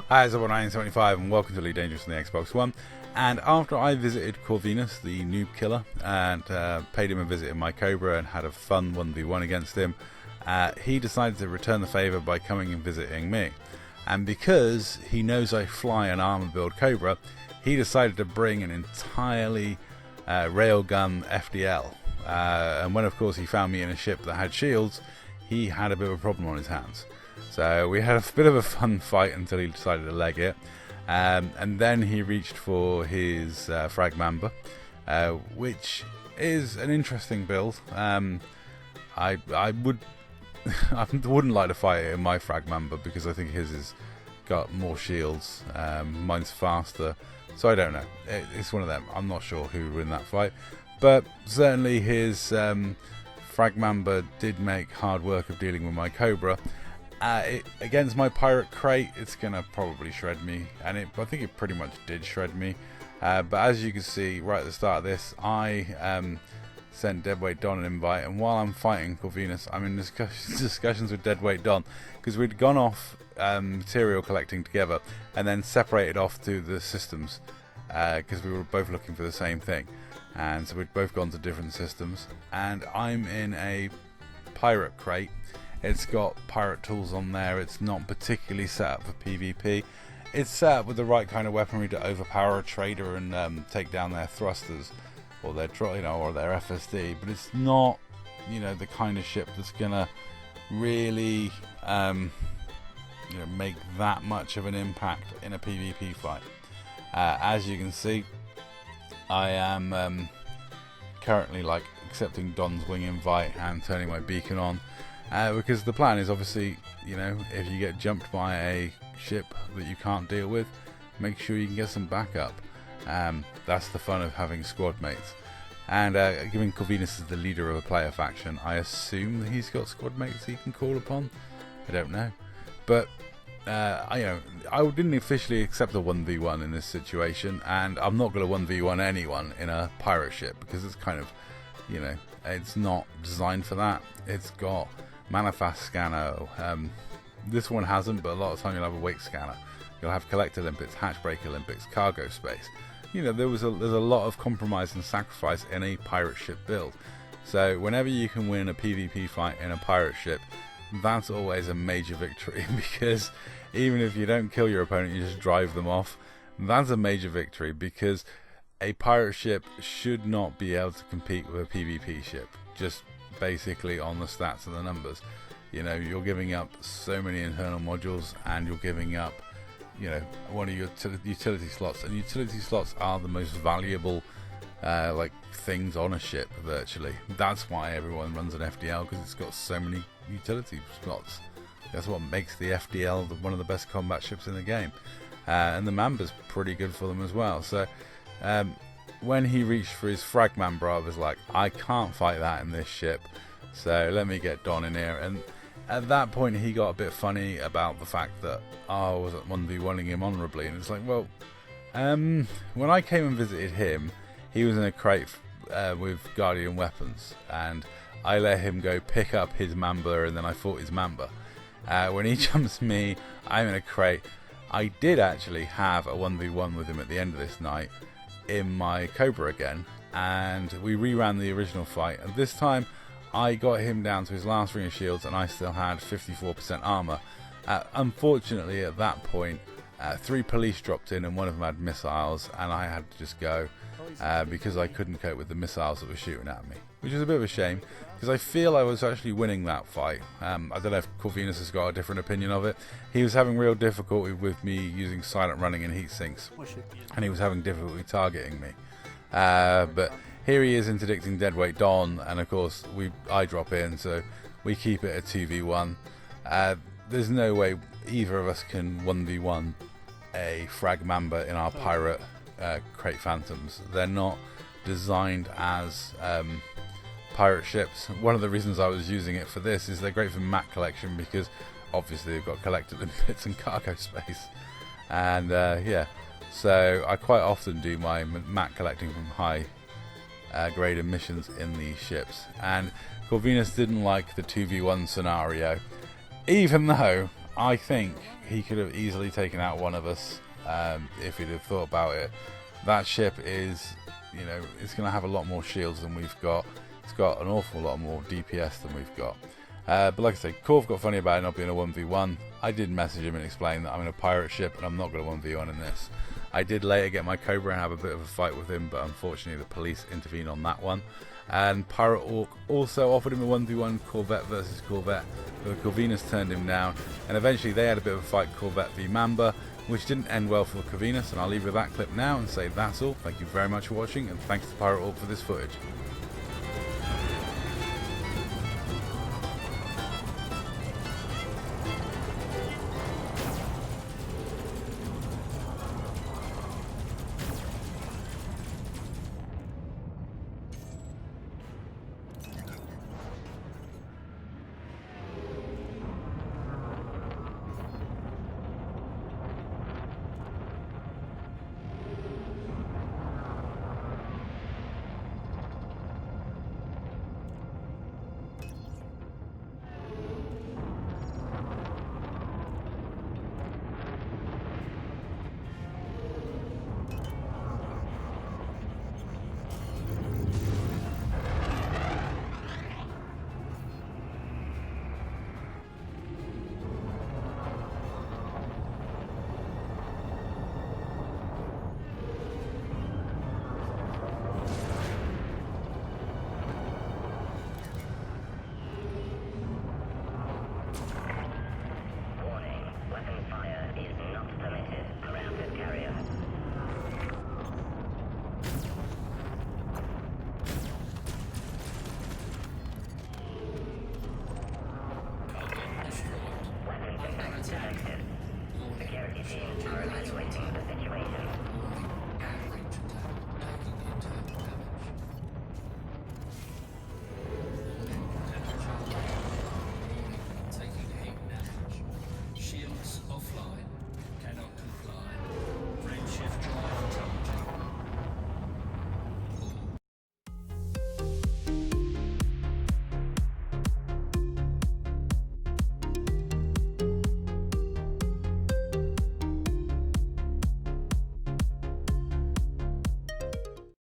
Hi, it's 975 and welcome to Elite Dangerous on the Xbox One. And after I visited Corvinus, the noob killer, and paid him a visit in my Cobra and had a fun 1v1 against him, he decided to return the favour by coming and visiting me. And because he knows I fly an armor build Cobra, he decided to bring an entirely railgun FDL. And when of course he found me in a ship that had shields, he had a bit of a problem on his hands. So we had a bit of a fun fight until he decided to leg it, and then he reached for his Frag Mamba, which is an interesting build. I wouldn't like to fight it in my Frag Mamba because I think his has got more shields. Mine's faster, so I don't know. It's one of them. I'm not sure who would win that fight, but certainly his Frag Mamba did make hard work of dealing with my Cobra. Against my pirate crate, it's gonna probably shred me, and I think it pretty much did shred me. But as you can see right at the start of this, I sent Deadweight Don an invite, and while I'm fighting Corvinus, I'm in discussions with Deadweight Don because we'd gone off material collecting together and then separated off to the systems because we were both looking for the same thing, and so we'd both gone to different systems. And I'm in a pirate crate. It's got pirate tools on there. It's not particularly set up for PvP. It's set up with the right kind of weaponry to overpower a trader and take down their thrusters or their or their FSD. But it's not, the kind of ship that's gonna really, make that much of an impact in a PvP fight. As you can see, I am currently accepting Don's wing invite and turning my beacon on. Because the plan is obviously, if you get jumped by a ship that you can't deal with, make sure you can get some backup. That's the fun of having squad mates. And given Corvinus is the leader of a player faction, I assume that he's got squad mates he can call upon. I don't know. But, I didn't officially accept a 1v1 in this situation, and I'm not going to 1v1 anyone in a pirate ship, because it's kind of, it's not designed for that. It's got Manifest scanner. This one hasn't, but a lot of time you'll have a wake scanner. You'll have collect Olympics, hatch break Olympics, cargo space. There's a lot of compromise and sacrifice in a pirate ship build. So whenever you can win a PvP fight in a pirate ship, that's always a major victory, because even if you don't kill your opponent, you just drive them off. That's a major victory, because a pirate ship should not be able to compete with a PvP ship, just basically on the stats and the numbers. You're giving up so many internal modules, and you're giving up one of your utility slots, and utility slots are the most valuable things on a ship virtually. That's why everyone runs an FDL, because it's got so many utility slots. That's what makes the FDL one of the best combat ships in the game, and the Mamba's pretty good for them as well. So when he reached for his Frag Mamba, I was like, I can't fight that in this ship, so let me get Don in here. And at that point he got a bit funny about the fact that I wasn't 1v1ing him honourably, and it's like, well, when I came and visited him, he was in a crate with Guardian weapons, and I let him go pick up his Mamba, and then I fought his Mamba. When he jumps me, I'm in a crate. I did actually have a 1v1 with him at the end of this night in my Cobra again, and we reran the original fight, and this time I got him down to his last ring of shields, and I still had 54% armor. Unfortunately at that point 3 police dropped in, and one of them had missiles, and I had to just go because I couldn't cope with the missiles that were shooting at me, which is a bit of a shame, because I feel I was actually winning that fight. I don't know if Corvinus has got a different opinion of it. He was having real difficulty with me using silent running and heat sinks, and he was having difficulty targeting me. But here he is interdicting Deadweight Don, and of course I drop in, so we keep it a 2v1. There's no way either of us can 1v1 a Frag Mamba in our pirate crate Phantoms. They're not designed as pirate ships. One of the reasons I was using it for this is they're great for mat collection, because obviously they've got collected bits and cargo space, and so I quite often do my mat collecting from high grade missions in these ships. And Corvinus didn't like the 2v1 scenario, even though I think he could have easily taken out one of us if he'd have thought about it. That ship is, you know, it's going to have a lot more shields than we've got. It's got an awful lot more DPS than we've got. But like I say, Corv got funny about it not being a 1v1. I did message him and explain that I'm in a pirate ship and I'm not going to 1v1 in this. I did later get my Cobra and have a bit of a fight with him, but unfortunately the police intervened on that one. And Pirate Orc also offered him a 1v1 Corvette versus Corvette, but the Corvinus turned him down, and eventually they had a bit of a fight, Corvette v Mamba, which didn't end well for Corvinus, and I'll leave you with that clip now and say that's all. Thank you very much for watching, and thanks to Pirate Orc for this footage.